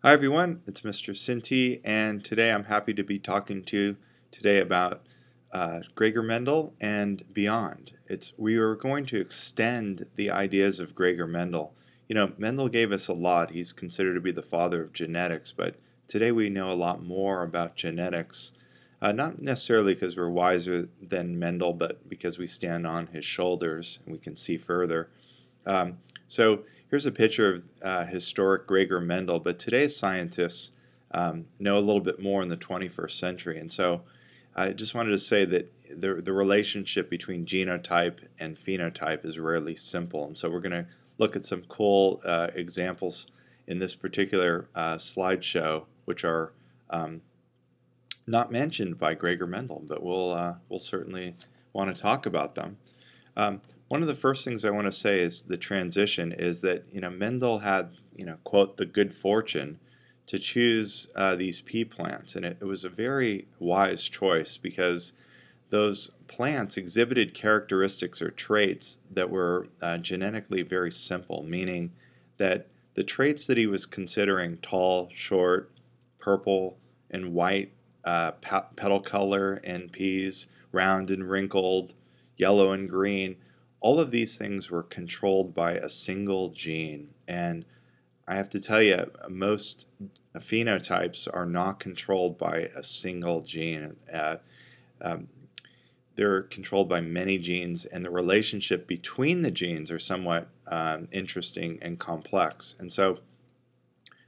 Hi everyone, it's Mr. Sinti, and today I'm happy to be talking to you today about Gregor Mendel and beyond. We are going to extend the ideas of Gregor Mendel. You know, Mendel gave us a lot. He's considered to be the father of genetics, but today we know a lot more about genetics, not necessarily because we're wiser than Mendel, but because we stand on his shoulders and we can see further. So here's a picture of historic Gregor Mendel, but today's scientists know a little bit more in the 21st century. And so I just wanted to say that the relationship between genotype and phenotype is rarely simple. And so we're going to look at some cool examples in this particular slideshow, which are not mentioned by Gregor Mendel, but we'll certainly want to talk about them. One of the first things I want to say is the transition is that Mendel had quote the good fortune to choose these pea plants, and it was a very wise choice because those plants exhibited characteristics or traits that were genetically very simple, meaning that the traits that he was considering, tall, short, purple, and white petal color in peas, round and wrinkled, yellow and green, all of these things were controlled by a single gene. And I have to tell you, most phenotypes are not controlled by a single gene. They're controlled by many genes, and the relationship between the genes are somewhat interesting and complex. And so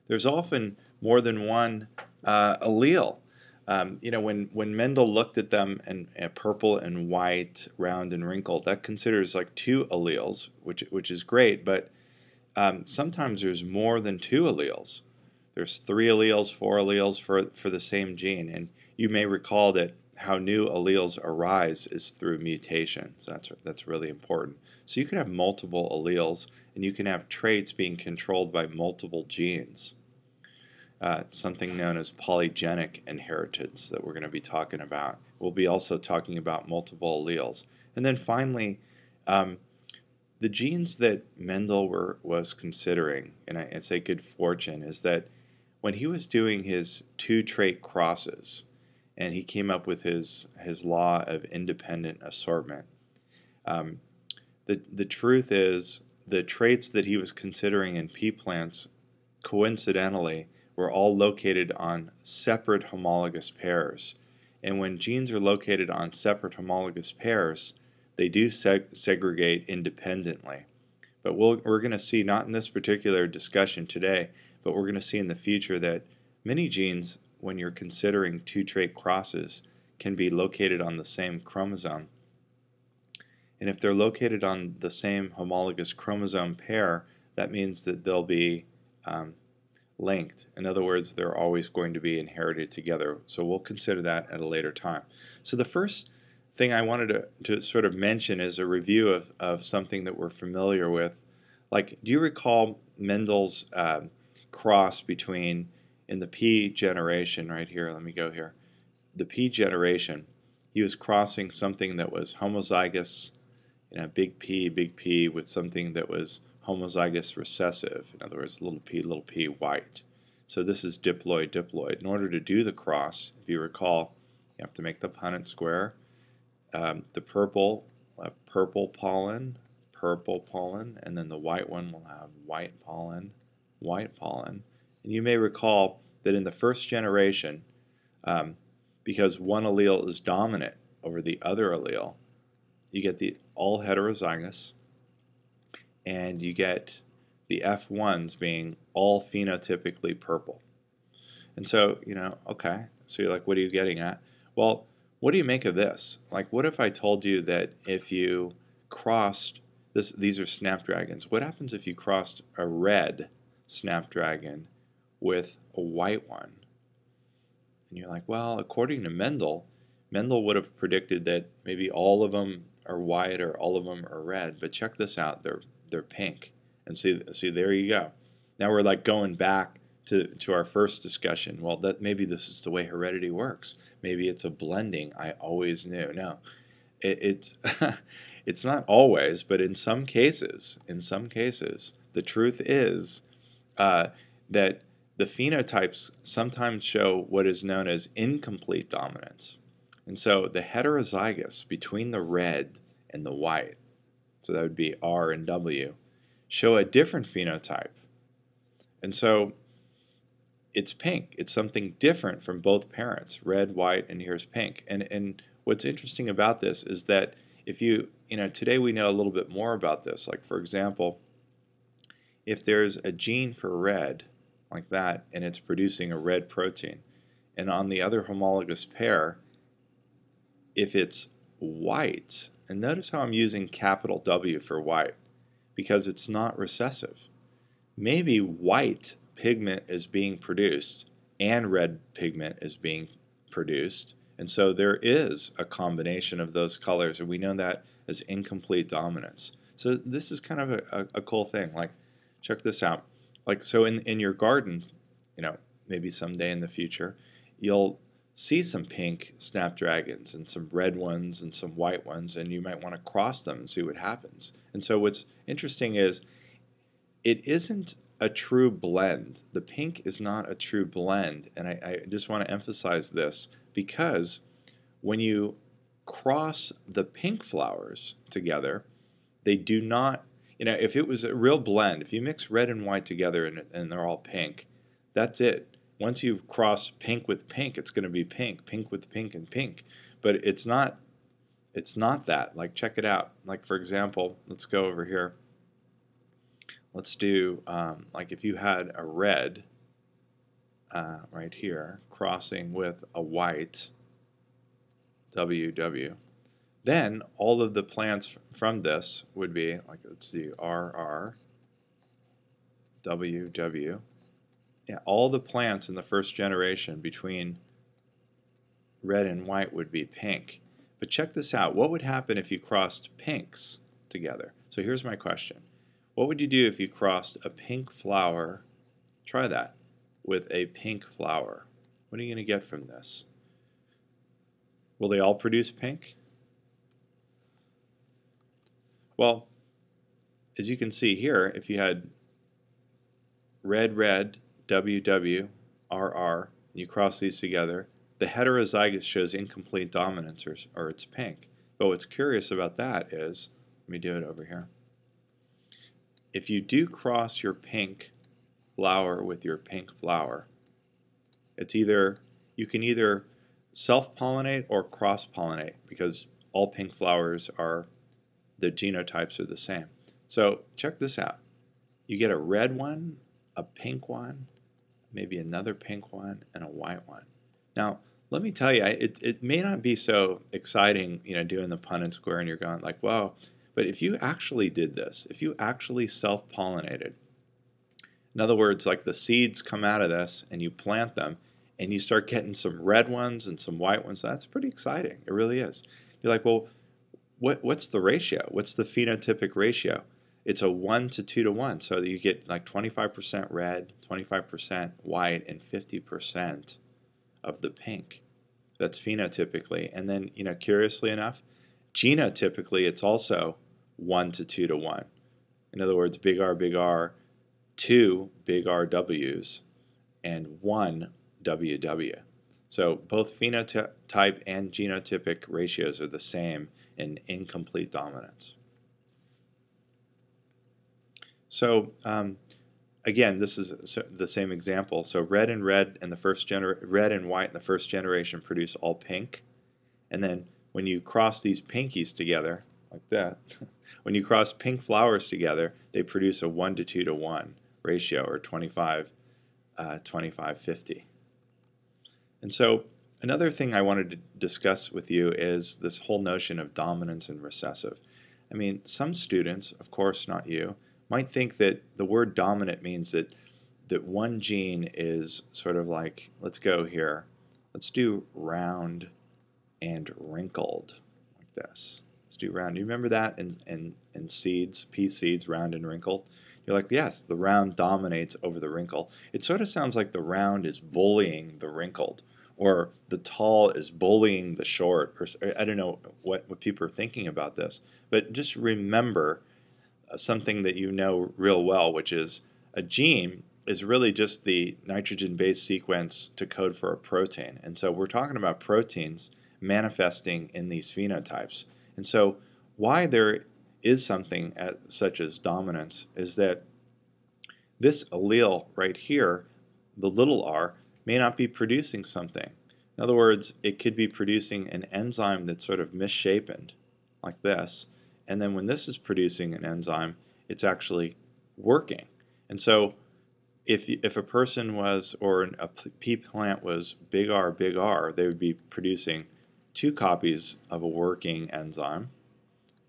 there's often more than one allele. When Mendel looked at them and purple and white, round and wrinkled, that considers like two alleles, which is great, but sometimes there's more than two alleles. There's three alleles, four alleles for the same gene, and you may recall that how new alleles arise is through mutations. That's really important. So you can have multiple alleles, and you can have traits being controlled by multiple genes. Something known as polygenic inheritance that we're going to be talking about. We'll be also talking about multiple alleles. And then finally, the genes that Mendel was considering, and I say good fortune, is that when he was doing his two-trait crosses, and he came up with his law of independent assortment, the truth is the traits that he was considering in pea plants, coincidentally, were all located on separate homologous pairs. And when genes are located on separate homologous pairs, they do segregate independently. But we're going to see, not in this particular discussion today, but we're going to see in the future that many genes, when you're considering two-trait crosses, can be located on the same chromosome. And if they're located on the same homologous chromosome pair, that means that they'll be linked. In other words, they're always going to be inherited together. So we'll consider that at a later time. So the first thing I wanted to sort of mention is a review of something that we're familiar with. Like, do you recall Mendel's cross between, in the pea generation right here, let me go here, the pea generation, he was crossing something that was homozygous, big P with something that was homozygous recessive, in other words, little p, white. So this is diploid, diploid. In order to do the cross, if you recall, you have to make the Punnett square. The purple pollen, and then the white one will have white pollen. And you may recall that in the first generation, because one allele is dominant over the other allele, you get the all heterozygous, and you get the F1s being all phenotypically purple. And so, okay, so you're like, what are you getting at? Well, what do you make of this? Like, what if I told you that if you crossed, these are snapdragons, what happens if you crossed a red snapdragon with a white one? And you're like, well, according to Mendel would have predicted that maybe all of them are white or all of them are red, but check this out, they're pink. And see, there you go. Now we're like going back to our first discussion. Well, maybe this is the way heredity works. Maybe it's a blending. I always knew. No, it's it's not always, but in some cases, the truth is that the phenotypes sometimes show what is known as incomplete dominance. And so the heterozygous between the red and the white, so that would be R and W, show a different phenotype. And so it's pink. It's something different from both parents, red, white, and here's pink. And what's interesting about this is that if today we know a little bit more about this. Like, for example, if there's a gene for red, like that, and it's producing a red protein, and on the other homologous pair, if it's white, and notice how I'm using capital W for white, because it's not recessive. Maybe white pigment is being produced and red pigment is being produced, and so there is a combination of those colors, and we know that as incomplete dominance. So this is kind of a cool thing. Like, check this out. Like, so in your garden, maybe someday in the future, you'll see some pink snapdragons and some red ones and some white ones, and you might want to cross them and see what happens. And so what's interesting is it isn't a true blend. The pink is not a true blend, and I just want to emphasize this, because when you cross the pink flowers together, they do not, if it was a real blend, if you mix red and white together and they're all pink, that's it. Once you cross pink with pink, it's going to be pink, pink with pink and pink. But it's not that. Like, check it out. Like, for example, let's go over here. Let's do, like, if you had a red right here crossing with a white, WW, then all of the plants from this would be, like, let's see, RR, WW. Yeah, all the plants in the first generation between red and white would be pink. But check this out. What would happen if you crossed pinks together? So here's my question. What would you do if you crossed a pink flower, try that, with a pink flower? What are you going to get from this? Will they all produce pink? Well, as you can see here, if you had red, red, WW, RR, and you cross these together, the heterozygous shows incomplete dominance, or it's pink. But what's curious about that is, let me do it over here. If you do cross your pink flower with your pink flower, it's you can either self-pollinate or cross-pollinate, because all pink flowers the genotypes are the same. So check this out. You get a red one, a pink one, maybe another pink one, and a white one. Now, let me tell you, it may not be so exciting, doing the Punnett square, and you're going like, wow. But if you actually did this, if you actually self-pollinated, in other words, like the seeds come out of this, and you plant them, and you start getting some red ones and some white ones, that's pretty exciting. It really is. You're like, well, what's the ratio? What's the phenotypic ratio? It's a 1 to 2 to 1, so that you get like 25% red, 25% white, and 50% of the pink. That's phenotypically. And then, curiously enough, genotypically, it's also 1 to 2 to 1. In other words, big R, 2 big RWs, and 1 WW. So both phenotype and genotypic ratios are the same in incomplete dominance. So again, this is the same example. So red and white in the first generation produce all pink, and then when you cross these pinkies together like that, when you cross pink flowers together, they produce a 1 to 2 to 1 ratio, or 25-50. And so another thing I wanted to discuss with you is this whole notion of dominance and recessive. I mean, some students, of course not you, might think that the word dominant means that one gene is sort of like, let's go here, let's do round and wrinkled, like this. Let's do round. You remember that in seeds, pea seeds, round and wrinkled? You're like, yes, the round dominates over the wrinkle. It sort of sounds like the round is bullying the wrinkled, or the tall is bullying the short, or I don't know what people are thinking about this. But just remember something that you know real well, which is a gene is really just the nitrogen-based sequence to code for a protein. And so we're talking about proteins manifesting in these phenotypes. And so why there is something such as dominance is that this allele right here, the little r, may not be producing something. In other words, it could be producing an enzyme that's sort of misshapen, like this, and then when this is producing an enzyme, it's actually working. And so if a person was, or a pea plant was big R, they would be producing 2 copies of a working enzyme.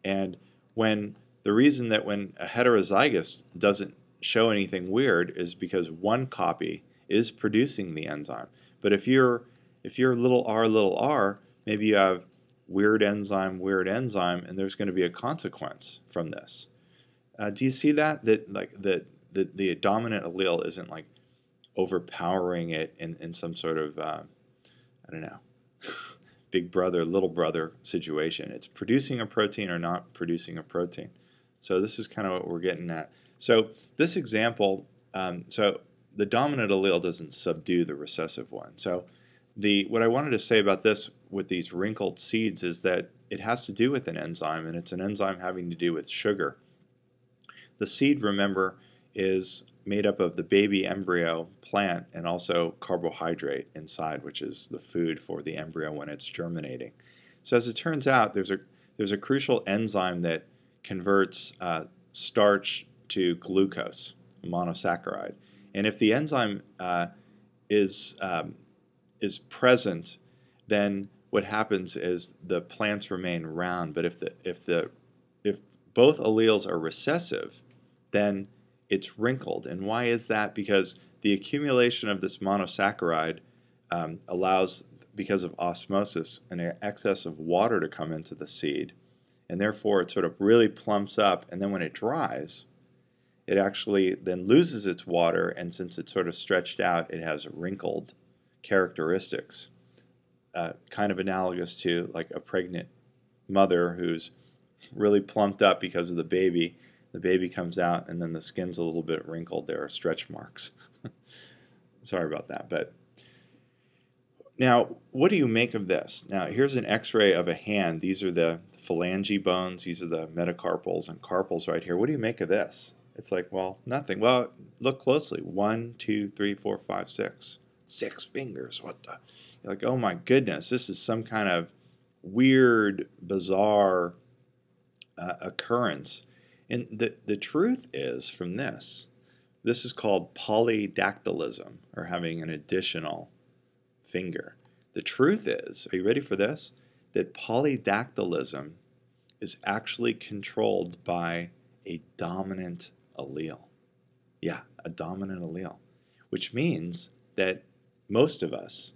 And the reason that when a heterozygous doesn't show anything weird is because 1 copy is producing the enzyme. But if you're little r, maybe you have weird enzyme, and there's going to be a consequence from this. Do you see that? The dominant allele isn't like overpowering it in some sort of, I don't know, big brother, little brother situation. It's producing a protein or not producing a protein. So this is kind of what we're getting at. So this example, so the dominant allele doesn't subdue the recessive one. So what I wanted to say about this with these wrinkled seeds is that it has to do with an enzyme, and it's an enzyme having to do with sugar. The seed, remember, is made up of the baby embryo plant and also carbohydrate inside, which is the food for the embryo when it's germinating. So as it turns out, there's a crucial enzyme that converts starch to glucose, a monosaccharide. And if the enzyme is present, then what happens is the plants remain round. But if both alleles are recessive, then it's wrinkled. And why is that? Because the accumulation of this monosaccharide allows, because of osmosis, an excess of water to come into the seed, and therefore it sort of really plumps up, and then when it dries, it actually then loses its water, and since it's sort of stretched out, it has wrinkled characteristics, kind of analogous to like a pregnant mother who's really plumped up because of the baby. The baby comes out and then the skin's a little bit wrinkled. There are stretch marks. Sorry about that. But now, what do you make of this? Now, here's an x-ray of a hand. These are the phalange bones. These are the metacarpals and carpals right here. What do you make of this? It's like, well, nothing. Well, look closely. 1, 2, 3, 4, 5, 6. 6 fingers. What the? You're like, oh my goodness, this is some kind of weird, bizarre occurrence. And the truth is, from this is called polydactylism, or having an additional finger. The truth is, are you ready for this? That polydactylism is actually controlled by a dominant allele. Yeah, a dominant allele, which means that most of us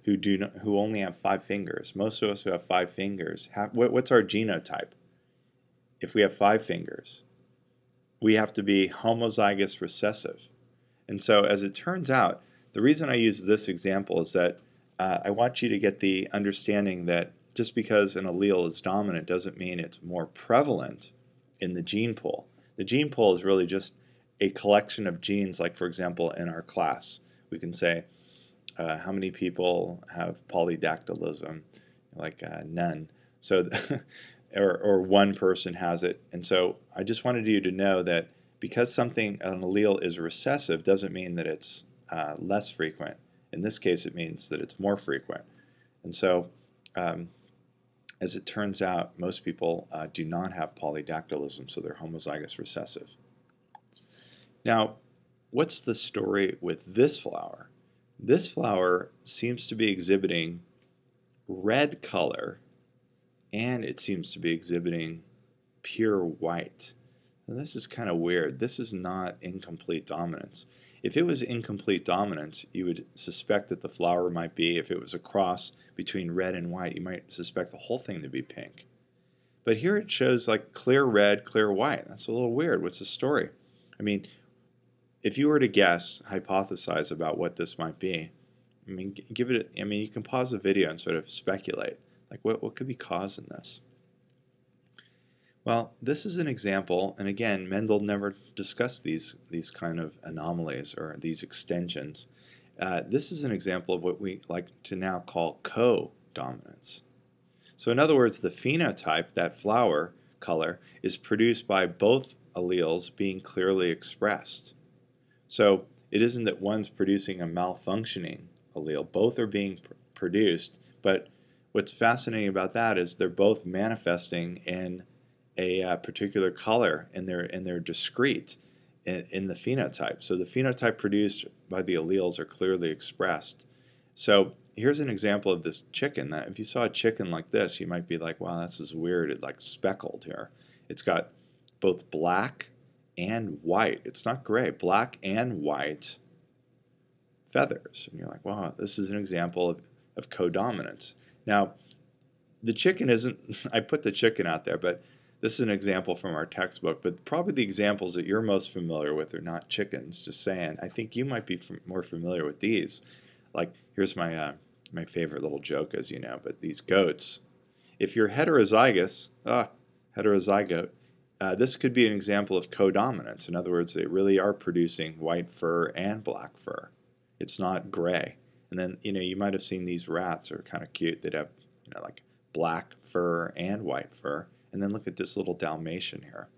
who only have 5 fingers, most of us who have 5 fingers, what's our genotype? If we have 5 fingers, we have to be homozygous recessive. And so as it turns out, the reason I use this example is that I want you to get the understanding that just because an allele is dominant doesn't mean it's more prevalent in the gene pool. The gene pool is really just a collection of genes, like for example in our class. We can say how many people have polydactylism, like none. So or 1 person has it. And so I just wanted you to know that because an allele is recessive doesn't mean that it's less frequent. In this case, it means that it's more frequent. And so as it turns out, most people do not have polydactylism, so they're homozygous recessive. Now, what's the story with this flower? This flower seems to be exhibiting red color, and it seems to be exhibiting pure white. And this is kind of weird. This is not incomplete dominance. If it was incomplete dominance, you would suspect that the flower might be, if it was a cross between red and white, you might suspect the whole thing to be pink. But here it shows like clear red, clear white. That's a little weird. What's the story? I mean, if you were to guess, hypothesize about what this might be, I mean, you can pause the video and sort of speculate. Like, what could be causing this? Well, this is an example, and again, Mendel never discussed these kind of anomalies or these extensions. This is an example of what we like to now call codominance. So in other words, the phenotype, that flower color, is produced by both alleles being clearly expressed. So it isn't that one's producing a malfunctioning allele. Both are being produced, but what's fascinating about that is they're both manifesting in a particular color, and they're discrete in the phenotype. So the phenotype produced by the alleles are clearly expressed. So here's an example of this chicken. That if you saw a chicken like this, you might be like, wow, this is weird. It's like speckled here. It's got both black and white. It's not gray. Black and white feathers. And you're like, wow, this is an example of codominance. Now, the chicken isn't, I put the chicken out there, but this is an example from our textbook, but probably the examples that you're most familiar with are not chickens, just saying. I think you might be more familiar with these. Like, here's my my favorite little joke, as you know, but these goats. If you're heterozygous, heterozygote, this could be an example of codominance. In other words, they really are producing white fur and black fur. It's not gray. And then, you might have seen these rats are kind of cute. They'd have, like black fur and white fur. And then look at this little Dalmatian here.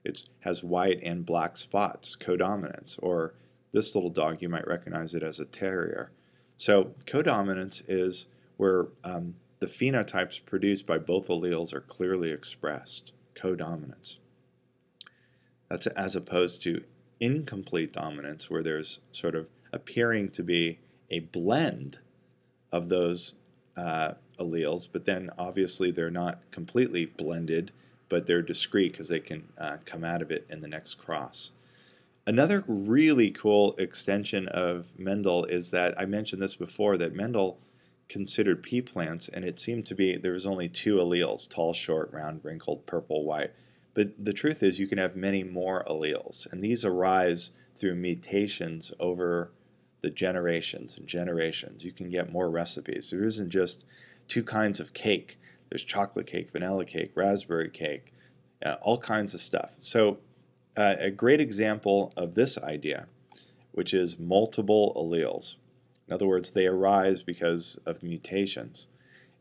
It has white and black spots, codominance. Or this little dog, you might recognize it as a terrier. So codominance is where the phenotypes produced by both alleles are clearly expressed. Codominance. That's as opposed to incomplete dominance, where there's sort of appearing to be a blend of those alleles, but then obviously they're not completely blended, but they're discrete because they can come out of it in the next cross. Another really cool extension of Mendel is that I mentioned this before, that Mendel considered pea plants, and it seemed to be there was only two alleles, tall, short, round, wrinkled, purple, white. But the truth is you can have many more alleles, and these arise through mutations over the generations and generations. You can get more recipes. There isn't just two kinds of cake. There's chocolate cake, vanilla cake, raspberry cake, all kinds of stuff. So a great example of this idea, which is multiple alleles. In other words, they arise because of mutations,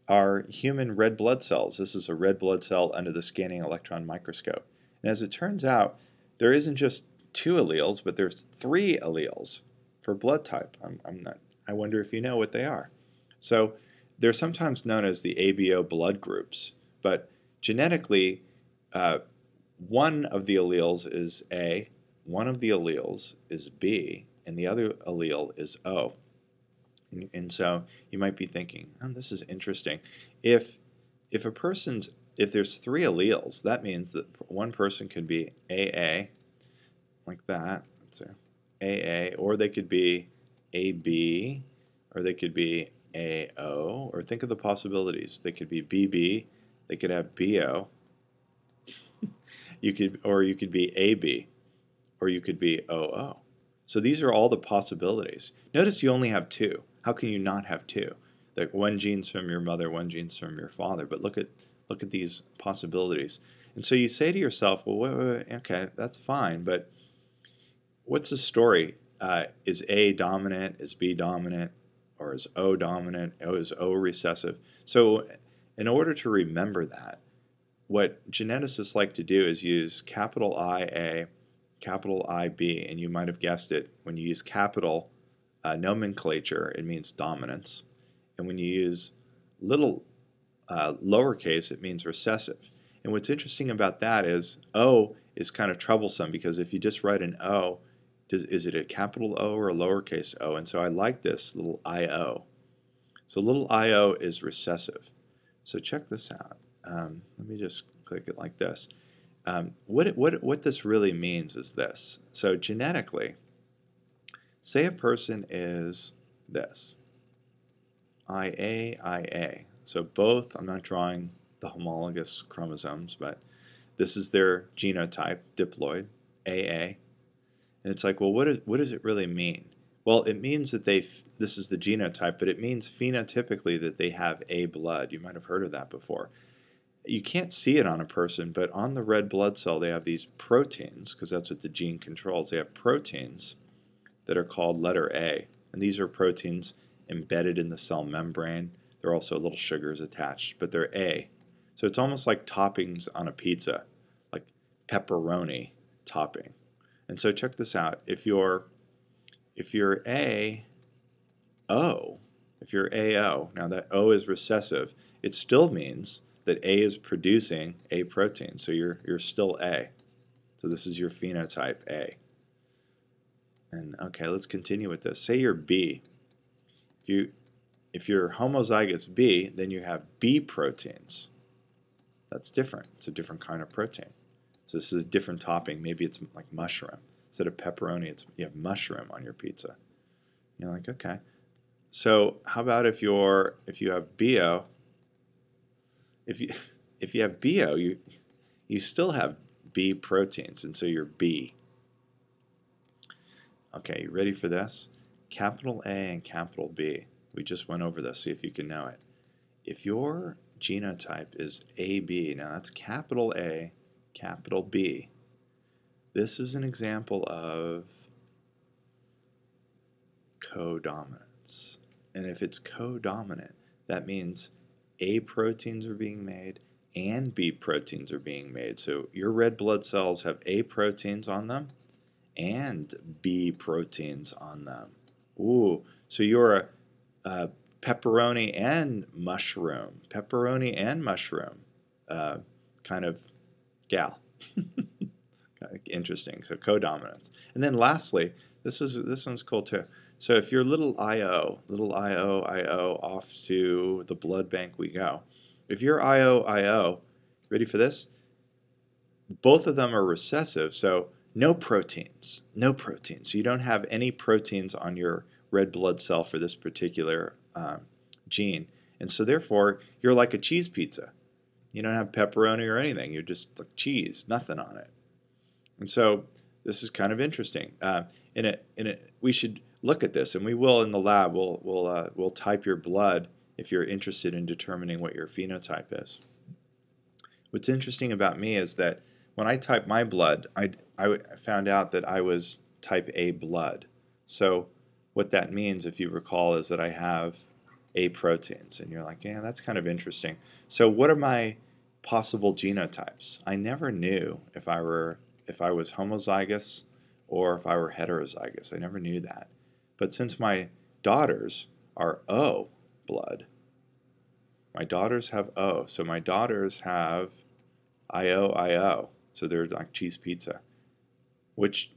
are human red blood cells. This is a red blood cell under the scanning electron microscope. And as it turns out, there isn't just two alleles, but there's three alleles for blood type. I wonder if you know what they are. So they're sometimes known as the ABO blood groups, but genetically, one of the alleles is A, one of the alleles is B, and the other allele is O. And so you might be thinking, oh, this is interesting. If there's three alleles, that means that one person could be AA, like that. Let's see, AA, or they could be AB, or they could be AO, or think of the possibilities. They could be BB, they could have BO, you could be AB, or you could be OO. So these are all the possibilities. Notice you only have two. How can you not have two? Like one gene's from your mother, one gene's from your father. But look at these possibilities. And so you say to yourself, well, wait, okay, that's fine, but what's the story? Is A dominant? Is B dominant? Or is O dominant? Is O recessive? So in order to remember that, what geneticists like to do is use capital IA, capital IB, and you might have guessed it, when you use capital nomenclature, it means dominance. And when you use little lowercase, it means recessive. And what's interesting about that is O is kind of troublesome, because if you just write an O, is it a capital O or a lowercase o? And so I like this little IO. So little IO is recessive. So check this out. Let me just click it like this. What this really means is this. So genetically, say a person is this, IA. So both, I'm not drawing the homologous chromosomes, but this is their genotype, diploid, AA. And it's like, well, what does it really mean? Well, it means that this is the genotype, but it means phenotypically that they have A blood. You might have heard of that before. You can't see it on a person, but on the red blood cell they have these proteins, because that's what the gene controls. They have proteins that are called letter A, and these are proteins embedded in the cell membrane. There are also little sugars attached, but they're A. So it's almost like toppings on a pizza, like pepperoni topping. And so check this out. If you're AO, if you're AO, now that O is recessive, it still means that A is producing A protein. So you're still A. So this is your phenotype A. And okay, let's continue with this. Say you're B. If you're homozygous B, then you have B proteins. That's different. It's a different kind of protein. So this is a different topping. Maybe it's like mushroom. Instead of pepperoni, you have mushroom on your pizza. You're like, okay. So how about if you have BO? If you have BO, you still have B proteins, and so you're B. Okay, you ready for this? Capital A and capital B. We just went over this. See if you can know it. If your genotype is AB, now that's capital A, capital B. This is an example of codominance. And if it's codominant, that means A proteins are being made and B proteins are being made. So your red blood cells have A proteins on them and B proteins on them. Ooh, so you're a pepperoni and mushroom. Pepperoni and mushroom kind of gal. Interesting. So codominance. And then lastly, this one's cool too. So if you're little IO, off to the blood bank we go. If you're IO, ready for this? Both of them are recessive, so no proteins. No proteins. So you don't have any proteins on your red blood cell for this particular gene. And so therefore, you're like a cheese pizza. You don't have pepperoni or anything. You're just like cheese, nothing on it. And so this is kind of interesting. We should look at this, and we will in the lab. We'll type your blood if you're interested in determining what your phenotype is. What's interesting about me is that when I typed my blood, I found out that I was type A blood. So what that means, if you recall, is that I have A proteins. And you're like, yeah, that's kind of interesting. So what are my possible genotypes? I never knew if I was homozygous or if I were heterozygous. I never knew that. But since my daughters are O blood, my daughters have O. So my daughters have IO. So they're like cheese pizza. Which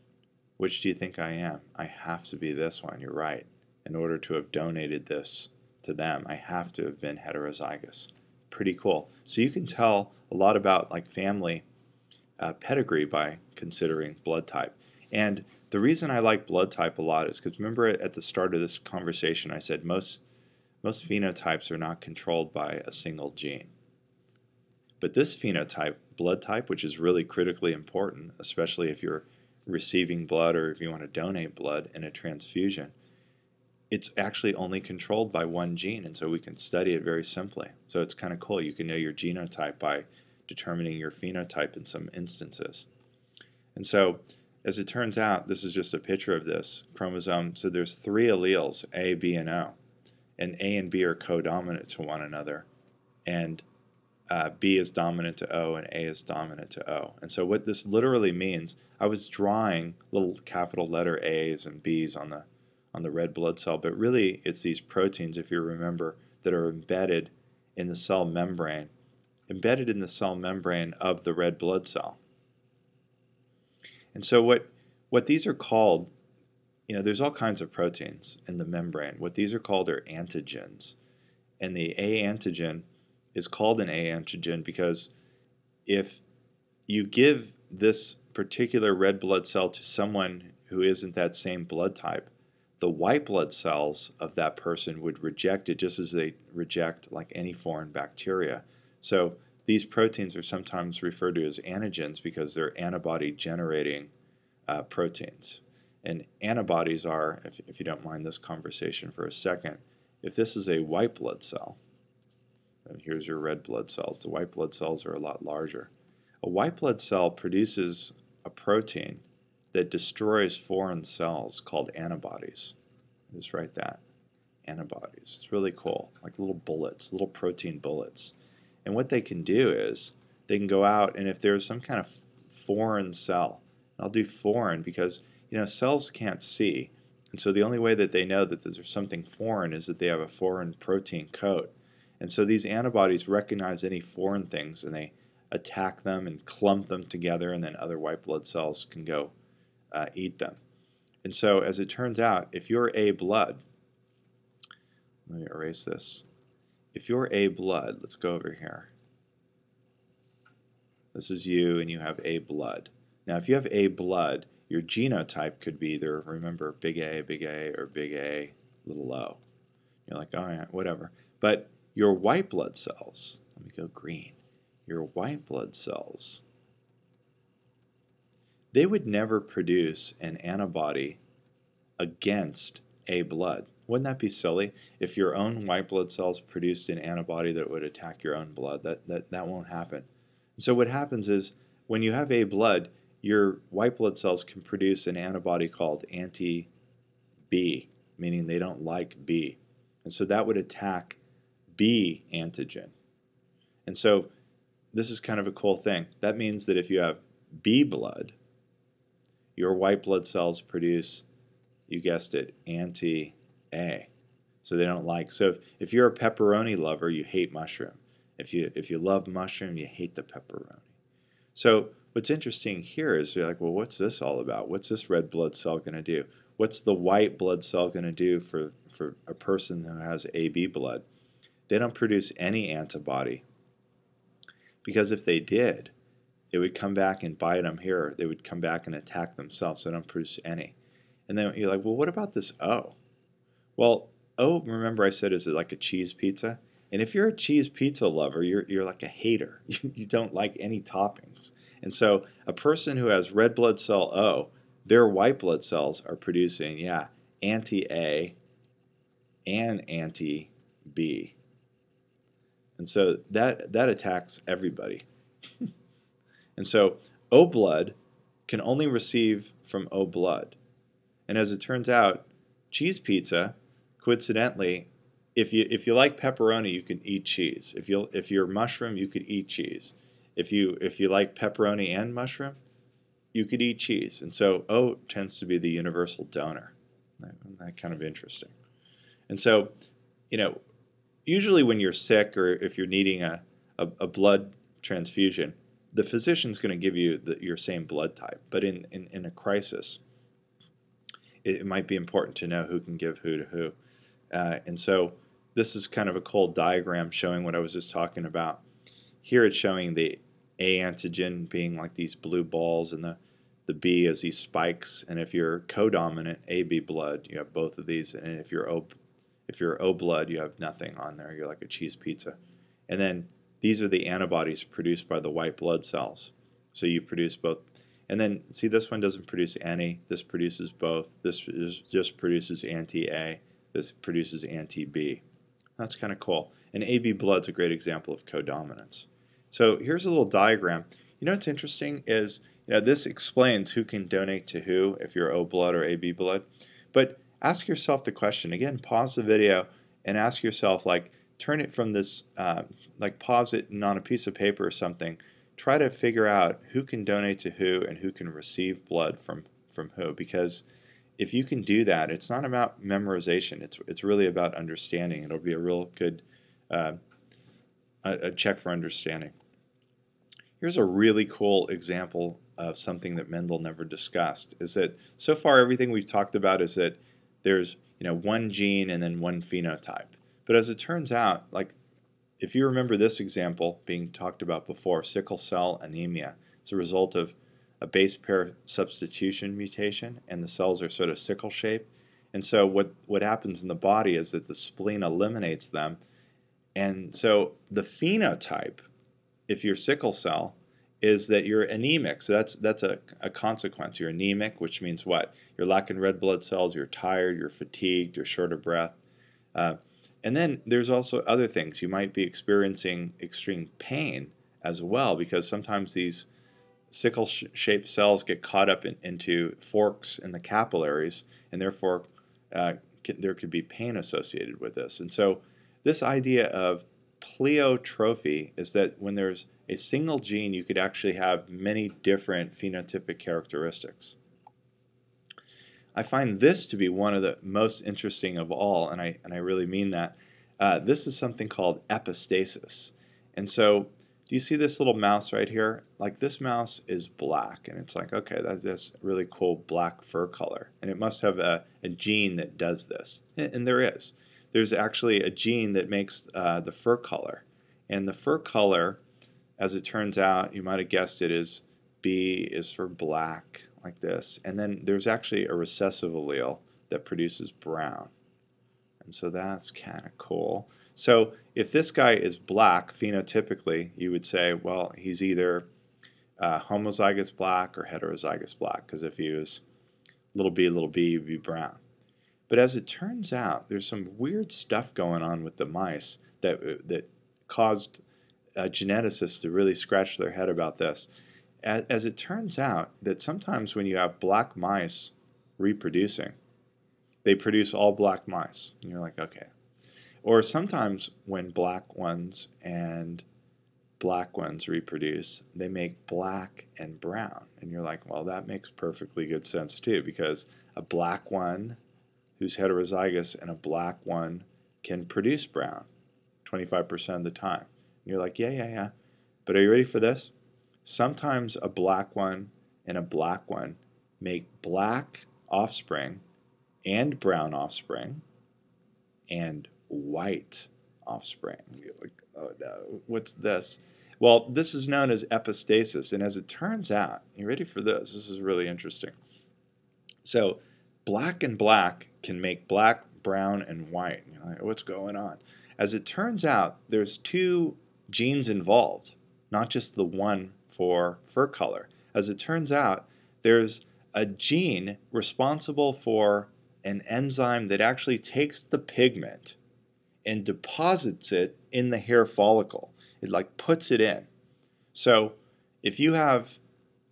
do you think I am? I have to be this one. You're right. In order to have donated this to them, I have to have been heterozygous. Pretty cool. So you can tell a lot about like family pedigree by considering blood type. And the reason I like blood type a lot is because remember at the start of this conversation I said most phenotypes are not controlled by a single gene. But this phenotype, blood type, which is really critically important, especially if you're receiving blood or if you want to donate blood in a transfusion, it's actually only controlled by one gene, and so we can study it very simply. So it's kind of cool. You can know your genotype by determining your phenotype in some instances. And so, as it turns out, this is just a picture of this chromosome. So there's 3 alleles, A, B, and O. And A and B are codominant to one another. And B is dominant to O and A is dominant to O. And so what this literally means, I was drawing little capital letter A's and B's on the red blood cell, but really it's these proteins, if you remember, that are embedded in the cell membrane of the red blood cell. And so what these are called, there's all kinds of proteins in the membrane. What these are called are antigens. And the A antigen is called an A antigen because if you give this particular red blood cell to someone who isn't that same blood type, the white blood cells of that person would reject it just as they reject like any foreign bacteria. So these proteins are sometimes referred to as antigens because they're antibody generating proteins. And antibodies are, if you don't mind this conversation for a second, if this is a white blood cell, And here's your red blood cells. The white blood cells are a lot larger. A white blood cell produces a protein that destroys foreign cells called antibodies. Just write that. Antibodies. It's really cool. Like little bullets, little protein bullets. And what they can do is they can go out, and if there's some kind of foreign cell, I'll do foreign because cells can't see, and so the only way that they know that there's something foreign is that they have a foreign protein coat. And so these antibodies recognize any foreign things and they attack them and clump them together, and then other white blood cells can go eat them. And so as it turns out, if you're A blood, let me erase this. If you're A blood, let's go over here. This is you and you have A blood. Now if you have A blood, your genotype could be either, remember, big A, or big A, little o. You're like, all right, whatever. But your white blood cells, let me go green. Your white blood cells, they would never produce an antibody against A blood. Wouldn't that be silly? If your own white blood cells produced an antibody that would attack your own blood, that won't happen. So what happens is when you have A blood, your white blood cells can produce an antibody called anti-B, meaning they don't like B. And so that would attack B antigen. And so this is kind of a cool thing. That means that if you have B blood, your white blood cells produce, you guessed it, anti-A. So they don't like. So if you're a pepperoni lover, you hate mushroom. If you love mushroom, you hate the pepperoni. So what's interesting here is you're like, well, what's this all about? What's this red blood cell going to do? What's the white blood cell going to do for a person who has AB blood? They don't produce any antibody, because if they did, it would come back and bite them here. They would come back and attack themselves. They don't produce any. And then you're like, well, what about this O? Well, O, remember I said, is it like a cheese pizza? And if you're a cheese pizza lover, you're like a hater. You don't like any toppings. And so a person who has red blood cell O, their white blood cells are producing, yeah, anti-A and anti-B. And so that attacks everybody. And so O blood can only receive from O blood. And as it turns out, cheese pizza, coincidentally, if you like pepperoni, you can eat cheese. If you're mushroom, you could eat cheese. If you like pepperoni and mushroom, you could eat cheese. And so O tends to be the universal donor. That's kind of interesting. And so, usually when you're sick or if you're needing a blood transfusion, the physician's going to give you your same blood type. But in a crisis, it might be important to know who can give who to who. And so this is kind of a cool diagram showing what I was just talking about. Here it's showing the A antigen being like these blue balls, and the B as these spikes. And if you're codominant AB blood, you have both of these. And if you're O blood, you have nothing on there. You're like a cheese pizza. And then these are the antibodies produced by the white blood cells. So you produce both. And then see, this one doesn't produce any. This produces both. This just produces anti-A. This produces anti-B. That's kind of cool. And AB blood's a great example of codominance. So here's a little diagram. What's interesting is this explains who can donate to who if you're O blood or AB blood. But ask yourself the question again. Pause the video and ask yourself, like, turn it from this, like, pause it and on a piece of paper or something. Try to figure out who can donate to who and who can receive blood from who, because if you can do that, it's not about memorization. It's really about understanding. It'll be a real good a check for understanding. Here's a really cool example of something that Mendel never discussed. Is that so far everything we've talked about is that there's one gene and then one phenotype. But as it turns out, like, if you remember this example being talked about before, sickle cell anemia, it's a result of a base pair substitution mutation, and the cells are sort of sickle shaped. And so what happens in the body is that the spleen eliminates them. And so the phenotype, if you're sickle cell, is that you're anemic. So that's a consequence. You're anemic, which means what? You're lacking red blood cells, you're tired, you're fatigued, you're short of breath. And then there's also other things. You might be experiencing extreme pain as well, because sometimes these sickle-shaped cells get caught up into forks in the capillaries, and therefore there could be pain associated with this. And so this idea of pleiotrophy is that when there's a single gene, you could actually have many different phenotypic characteristics. I find this to be one of the most interesting of all, and I really mean that. This is something called epistasis. And so, do you see this little mouse right here? Like, this mouse is black, and it's like, okay, that's this really cool black fur color, and it must have a gene that does this. And there is. There's actually a gene that makes the fur color. And the fur color, as it turns out, you might have guessed it, is B is for black, like this. And then there's actually a recessive allele that produces brown. And so that's kind of cool. So if this guy is black, phenotypically, you would say, well, he's either homozygous black or heterozygous black, because if he was little b, he'd be brown. But as it turns out, there's some weird stuff going on with the mice that caused geneticists to really scratch their head about this. As it turns out, that sometimes when you have black mice reproducing, they produce all black mice. And you're like, okay. Or sometimes when black ones and black ones reproduce, they make black and brown. And you're like, well, that makes perfectly good sense too, because a black one who's heterozygous and a black one can produce brown 25% of the time. And you're like, yeah. But are you ready for this? Sometimes a black one and a black one make black offspring and brown offspring and white offspring. You're like, oh no, what's this? Well, this is known as epistasis, and as it turns out, you ready for this? This is really interesting. So black and black can make black, brown, and white. And you're like, what's going on? As it turns out, there's two genes involved, not just the one for fur color. As it turns out, there's a gene responsible for an enzyme that actually takes the pigment and deposits it in the hair follicle. It like puts it in. So if you have,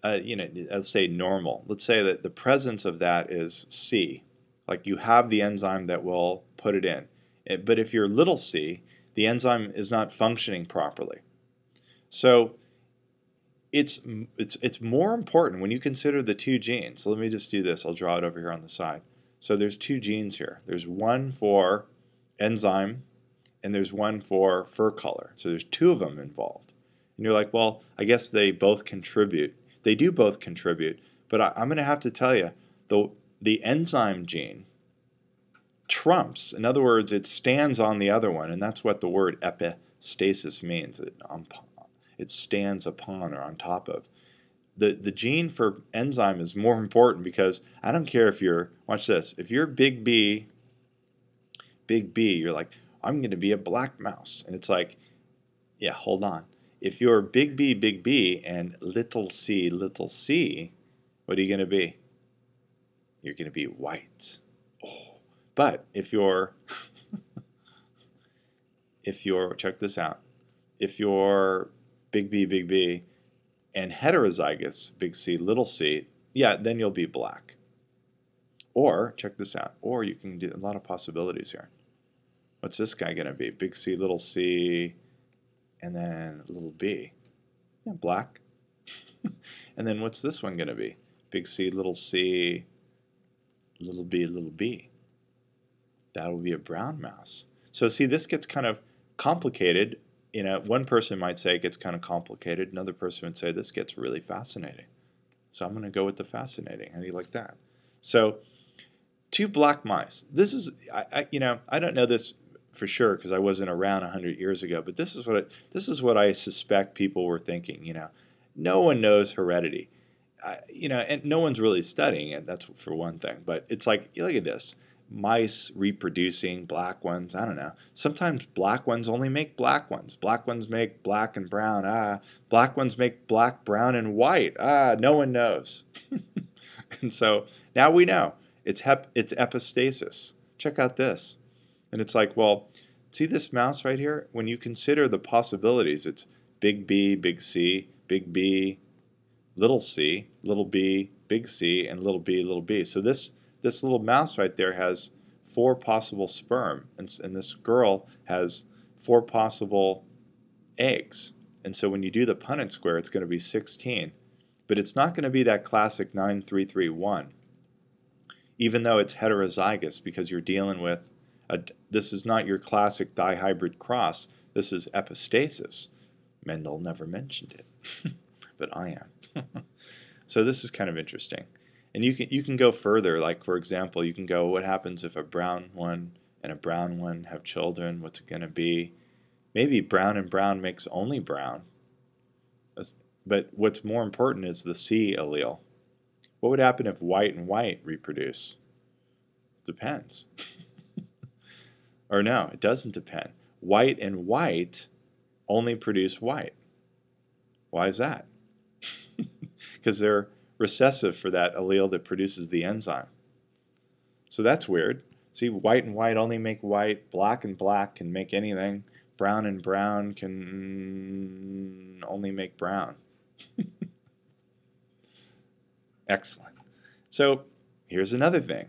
let's say normal, let's say that the presence of that is C, like you have the enzyme that will put it in. But if you're little c, the enzyme is not functioning properly. So it's more important when you consider the two genes. So let me just do this. I'll draw it over here on the side. So there's two genes here. There's one for enzyme and there's one for fur color. So there's two of them involved. And you're like, well, I guess they both contribute. They do both contribute, but I'm going to have to tell you, the enzyme gene trumps. In other words, it stands on the other one, and that's what the word epistasis means. It stands upon or on top of. The gene for enzyme is more important because I don't care if you're, watch this, if you're big B, you're like, I'm going to be a black mouse. And it's like, yeah, hold on. If you're big B, and little c, what are you going to be? You're going to be white. Oh. But if you're, check this out, if you're big B, and heterozygous, big C, little c, yeah, then you'll be black. Or, check this out, or you can do a lot of possibilities here. What's this guy going to be? Big C, little c, and then little b. Yeah, black. And then what's this one going to be? Big C, little b. That will be a brown mouse. So see, this gets kind of complicated. You know, one person might say it gets kind of complicated. Another person would say this gets really fascinating. So I'm going to go with the fascinating. How do you like that? So two black mice. This is, I don't know this for sure because I wasn't around 100 years ago, but this is what I suspect people were thinking. You know, no one knows heredity. And no one's really studying it. That's for one thing. But it's like, look at this. Mice reproducing, black ones, I don't know. Sometimes black ones only make black ones. Black ones make black and brown. Black ones make black, brown, and white. No one knows. And so now we know. It's epistasis. Check out this. And it's like, well, see this mouse right here? When you consider the possibilities, it's big B, big C, big B, little c, big C, and little b. So this little mouse right there has 4 possible sperm, and this girl has 4 possible eggs. And so when you do the Punnett square, it's going to be 16. But it's not going to be that classic 9331, even though it's heterozygous, because you're dealing with this is not your classic dihybrid cross. This is epistasis. Mendel never mentioned it, but I am. So this is kind of interesting. And you can go further. Like, for example, you can go, what happens if a brown one and a brown one have children? What's it going to be? Maybe brown and brown makes only brown. But what's more important is the C allele. What would happen if white and white reproduce? Depends. Or no, it doesn't depend. White and white only produce white. Why is that? Because they're recessive for that allele that produces the enzyme. So that's weird. See, white and white only make white. Black and black can make anything. Brown and brown can only make brown. Excellent. So here's another thing.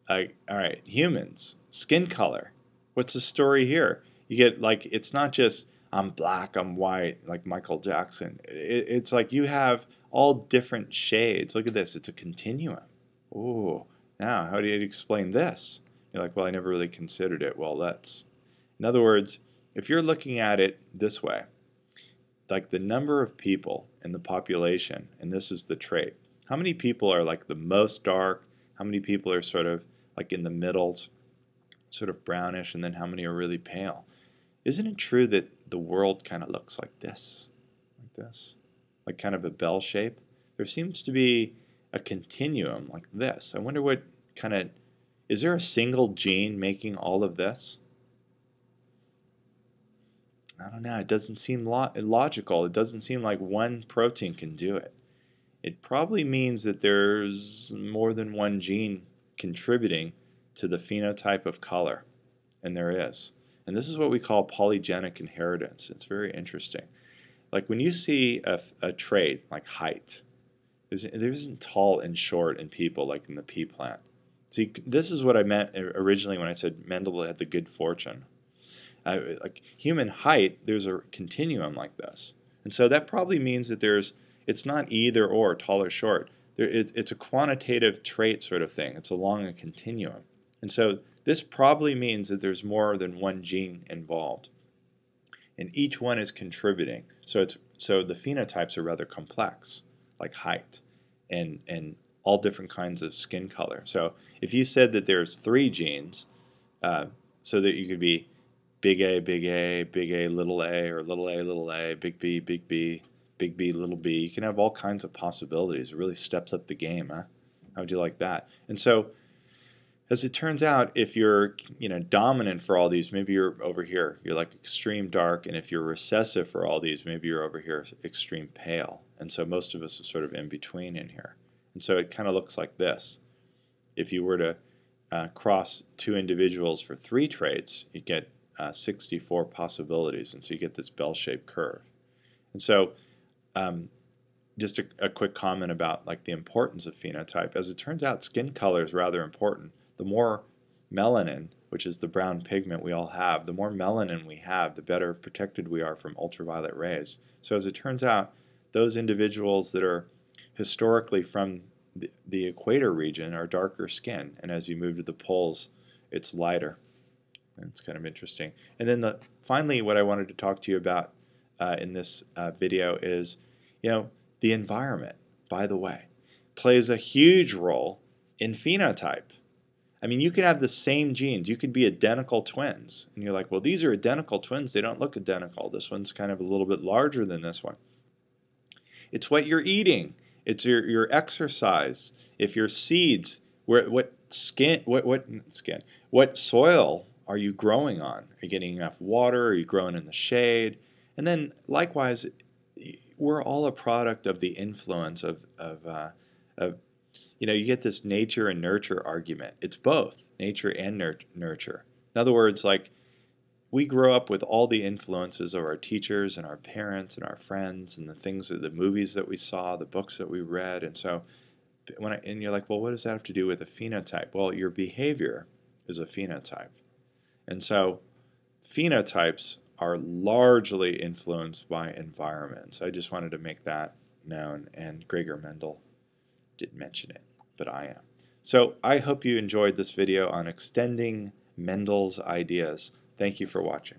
All right, humans, skin color. What's the story here? You get, like, it's not just I'm black, I'm white, like Michael Jackson. It's like you have all different shades. Look at this. It's a continuum. Ooh, now how do you explain this? You're like, well, I never really considered it. Well, in other words, if you're looking at it this way, like the number of people in the population, and this is the trait, how many people are like the most dark, how many people are sort of like in the middle, sort of brownish, and then how many are really pale? Isn't it true that the world kind of looks like this, like kind of a bell shape? There seems to be a continuum like this. I wonder what kind of, is there a single gene making all of this? I don't know. It doesn't seem logical. It doesn't seem like one protein can do it. It probably means that there's more than one gene contributing to the phenotype of color, and there is. And this is what we call polygenic inheritance. It's very interesting. Like when you see a trait like height, there isn't tall and short in people like in the pea plant. See, this is what I meant originally when I said Mendel had the good fortune. Like human height, there's a continuum like this. And so that probably means that it's not either or, tall or short. It's a quantitative trait sort of thing. It's along a continuum. And so this probably means that there's more than one gene involved. And each one is contributing. So the phenotypes are rather complex, like height and all different kinds of skin color. So if you said that there's 3 genes, so that you could be big A, little a, or little a, big B, little b. You can have all kinds of possibilities. It really steps up the game, huh? How would you like that? And so, as it turns out, if you're dominant for all these, maybe you're over here. You're like extreme dark, and if you're recessive for all these, maybe you're over here extreme pale. And so most of us are sort of in between in here. And so it kind of looks like this. If you were to cross 2 individuals for 3 traits, you'd get 64 possibilities, and so you get this bell-shaped curve. And so just a quick comment about like the importance of phenotype. As it turns out, skin color is rather important. The more melanin, which is the brown pigment we all have, the more melanin we have, the better protected we are from ultraviolet rays. So as it turns out, those individuals that are historically from the equator region are darker skin, and as you move to the poles, it's lighter. And it's kind of interesting. And then finally, what I wanted to talk to you about in this video is, the environment, by the way, plays a huge role in phenotype. I mean, you can have the same genes. You could be identical twins. And you're like, well, these are identical twins. They don't look identical. This one's kind of a little bit larger than this one. It's what you're eating. It's your exercise. If your seeds, what soil are you growing on? Are you getting enough water? Are you growing in the shade? And then likewise, we're all a product of the influence of you get this nature and nurture argument. It's both nature and nurture. In other words, like, we grow up with all the influences of our teachers and our parents and our friends and the things, the movies that we saw, the books that we read, and so and you're like, well, what does that have to do with a phenotype? Well, your behavior is a phenotype, and so phenotypes are largely influenced by environments. I just wanted to make that known, and Gregor Mendel didn't mention it, but I am. So I hope you enjoyed this video on extending Mendel's ideas. Thank you for watching.